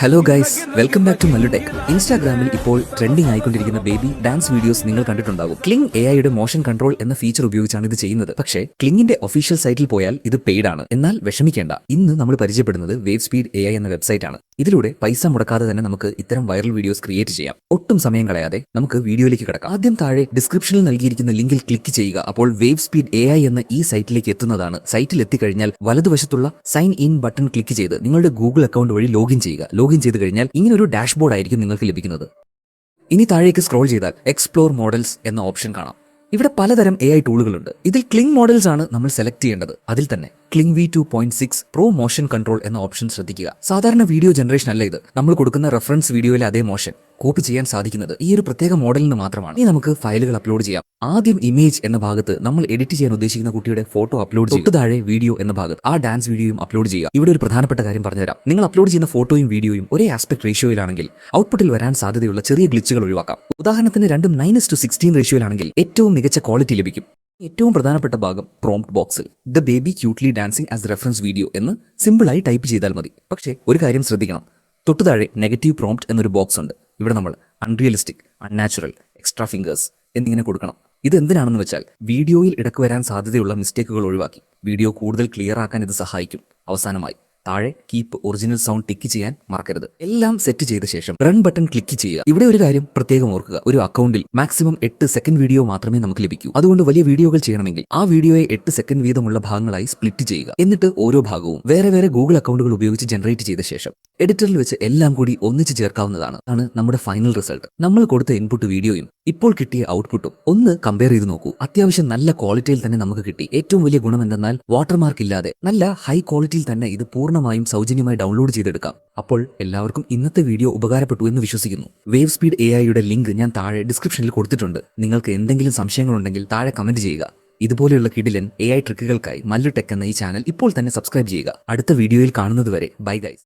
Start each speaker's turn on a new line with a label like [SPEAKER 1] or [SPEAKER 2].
[SPEAKER 1] Hello guys, welcome back to Mallutech. ഇൻസ്റ്റാഗ്രാമിൽ ഇപ്പോൾ trending ആയിക്കൊണ്ടിരിക്കുന്ന ബേബി ഡാൻസ് വീഡിയോസ് നിങ്ങൾ കണ്ടിട്ടുണ്ടാകും. ക്ലിങ് എഐയുടെ മോഷൻ കൺട്രോൾ എന്ന ഫീച്ചർ ഉപയോഗിച്ചാണ് ഇത് ചെയ്യുന്നത്. പക്ഷേ ക്ലിങ്ങിന്റെ ഒഫീഷ്യൽ സൈറ്റിൽ പോയാൽ ഇത് പെയ്ഡ് ആണ്. എന്നാൽ വിഷമിക്കേണ്ട, ഇന്ന് നമ്മൾ പരിചയപ്പെടുന്നത് വേവ് സ്പീഡ് എഐ എന്ന വെബ്സൈറ്റ് ആണ്. ഇതിലൂടെ പൈസ മുടക്കാതെ തന്നെ നമുക്ക് ഇത്തരം വൈറൽ വീഡിയോസ് ക്രിയേറ്റ് ചെയ്യാം. ഒട്ടും സമയം കളയാതെ നമുക്ക് വീഡിയോയിലേക്ക് കിടക്കാം. ആദ്യം താഴെ ഡിസ്ക്രിപ്ഷനിൽ നൽകിയിരിക്കുന്ന ലിങ്കിൽ ക്ലിക്ക് ചെയ്യുക. അപ്പോൾ വേവ് സ്പീഡ് എഐ എന്ന ഈ സൈറ്റിലേക്ക് എത്തുന്നതാണ്. സൈറ്റിൽ എത്തിക്കഴിഞ്ഞാൽ വലതുവശത്തുള്ള സൈൻ ഇൻ ബട്ടൺ ക്ലിക്ക് ചെയ്ത് നിങ്ങളുടെ ഗൂഗിൾ അക്കൗണ്ട് വഴി ലോഗിൻ ചെയ്യുക. ലോഗിൻ ചെയ്ത് കഴിഞ്ഞാൽ ഇങ്ങനെ ഒരു ഡാഷ്ബോർഡ് ആയിരിക്കും നിങ്ങൾക്ക് ലഭിക്കുന്നത്. ഇനി താഴേക്ക് സ്ക്രോൾ ചെയ്താൽ എക്സ്പ്ലോർ മോഡൽസ് എന്ന ഓപ്ഷൻ കാണാം. ഇവിടെ പലതരം എഐ ടൂളുകളുണ്ട്. ഇതിൽ ക്ലിങ് മോഡൽസ് ആണ് നമ്മൾ സെലക്ട് ചെയ്യേണ്ടത്. അതിൽ തന്നെ cling V2.6 pro motion control എന്ന ഓപ്ഷൻ ശ്രദ്ധിക്കുക. സാധാരണ വീഡിയോ ജനറേഷൻ അല്ല ഇത്. നമ്മൾ കൊടുക്കുന്ന റെഫറൻസ് വീഡിയോയിലെ അതേ മോഷൻ കോപ്പി ചെയ്യാൻ സാധിക്കുന്നത് ഈ ഒരു പ്രത്യേക മോഡലിന് മാത്രമാണ്. ഇനി നമുക്ക് ഫയലുകൾ അപ്ലോഡ് ചെയ്യാം. ആദ്യം ഇമേജ് എന്ന ഭാഗത്ത് നമ്മൾ എഡിറ്റ് ചെയ്യാൻ ഉദ്ദേശിക്കുന്ന കുട്ടിയുടെ ഫോട്ടോ അപ്ലോഡ് ചെയ്യും. താഴെ വീഡിയോ എന്ന ഭാഗത്ത് ആ ഡാൻസ് വീഡിയോയും അപ്ലോഡ് ചെയ്യുക. ഇവിടെ ഒരു പ്രധാനപ്പെട്ട കാര്യം പറഞ്ഞുതരാം. നിങ്ങൾ അപ്ലോഡ് ചെയ്യുന്ന ഫോട്ടോയും വീഡിയോയും ഒരേ ആസ്പെക്ട് റേഷ്യോയിലാണെങ്കിൽ ഔട്ട്പുട്ടിൽ വരാൻ സാധ്യതയുള്ള ചെറിയ ഗ്ലിച്ചുകൾ ഒഴിവാക്കാം. ഉദാഹരണത്തിന് രണ്ടും 9:16 റേഷ്യോയിലാണെങ്കിൽ ഏറ്റവും മികച്ച ക്വാളിറ്റി ലഭിക്കും. ഏറ്റവും പ്രധാനപ്പെട്ട ഭാഗം പ്രോംപ്റ്റ് ബോക്സിൽ the baby cutely dancing as reference video എന്ന് സിമ്പിളായി ടൈപ്പ് ചെയ്താൽ മതി. പക്ഷേ ഒരു കാര്യം ശ്രദ്ധിക്കണം. തൊട്ടുതാഴെ നെഗറ്റീവ് പ്രോംപ്റ്റ് എന്നൊരു ബോക്സ് ഉണ്ട്. ഇവിടെ നമ്മൾ അൺറിയലിസ്റ്റിക്, അൺനാച്ചുറൽ, എക്സ്ട്രാ ഫിംഗേഴ്സ് എന്നിങ്ങനെ കൊടുക്കണം. ഇത് എന്തിനാണെന്ന് വെച്ചാൽ വീഡിയോയിൽ ഇടയ്ക്ക് വരാൻ സാധ്യതയുള്ള മിസ്റ്റേക്കുകൾ ഒഴിവാക്കി വീഡിയോ കൂടുതൽ ക്ലിയർ ആക്കാൻ ഇത് സഹായിക്കും. അവസാനമായി താഴെ കീപ്പ് ഒറിജിനൽ സൗണ്ട് ടിക്ക് ചെയ്യാൻ മറക്കരുത്. എല്ലാം സെറ്റ് ചെയ്ത ശേഷം റൺ ബട്ടൺ ക്ലിക്ക് ചെയ്യുക. ഇവിടെ ഒരു കാര്യം പ്രത്യേകം ഓർക്കുക. ഒരു അക്കൗണ്ടിൽ മാക്സിമം 8 സെക്കൻഡ് വീഡിയോ മാത്രമേ നമുക്ക് ലഭിക്കൂ. അതുകൊണ്ട് വലിയ വീഡിയോകൾ ചെയ്യണമെങ്കിൽ ആ വീഡിയോയെ 8 സെക്കൻഡ് വീതമുള്ള ഭാഗങ്ങളായി സ്പ്ലിറ്റ് ചെയ്യുക. എന്നിട്ട് ഓരോ ഭാഗവും വേറെ വേറെ ഗൂഗിൾ അക്കൗണ്ടുകൾ ഉപയോഗിച്ച് ജനറേറ്റ് ചെയ്ത ശേഷം എഡിറ്ററിൽ വെച്ച് എല്ലാം കൂടി ഒന്നിച്ച് ചേർക്കാവുന്നതാണ്. ആണ് നമ്മുടെ ഫൈനൽ റിസൾട്ട്. നമ്മൾ കൊടുത്ത ഇൻപുട്ട് വീഡിയോയും ഇപ്പോൾ കിട്ടിയ ഔട്ട്പുട്ടും ഒന്ന് കമ്പയർ ചെയ്ത് നോക്കൂ. അത്യാവശ്യം നല്ല ക്വാളിറ്റിയിൽ തന്നെ നമുക്ക് കിട്ടി. ഏറ്റവും വലിയ ഗുണം എന്തെന്നാൽ വാട്ടർമാർക്ക് ഇല്ലാതെ നല്ല ഹൈ ക്വാളിറ്റിയിൽ തന്നെ ഇത് പൂർണ്ണമായും സൗജന്യമായി ഡൗൺലോഡ് ചെയ്തെടുക്കാം. അപ്പോൾ എല്ലാവർക്കും ഇന്നത്തെ വീഡിയോ ഉപകാരപ്പെട്ടു എന്ന് വിശ്വസിക്കുന്നു. വേവ് സ്പീഡ് എഐയുടെ ലിങ്ക് ഞാൻ താഴെ ഡിസ്ക്രിപ്ഷനിൽ കൊടുത്തിട്ടുണ്ട്. നിങ്ങൾക്ക് എന്തെങ്കിലും സംശയങ്ങളുണ്ടെങ്കിൽ താഴെ കമന്റ് ചെയ്യുക. ഇതുപോലെയുള്ള കിടിലൻ എഐ ട്രിക്കുകൾക്കായി മല്ലു ടെക് എന്ന ഈ ചാനൽ ഇപ്പോൾ തന്നെ സബ്സ്ക്രൈബ് ചെയ്യുക. അടുത്ത വീഡിയോയിൽ കാണുന്നതുവരെ ബൈ ഗൈസ്.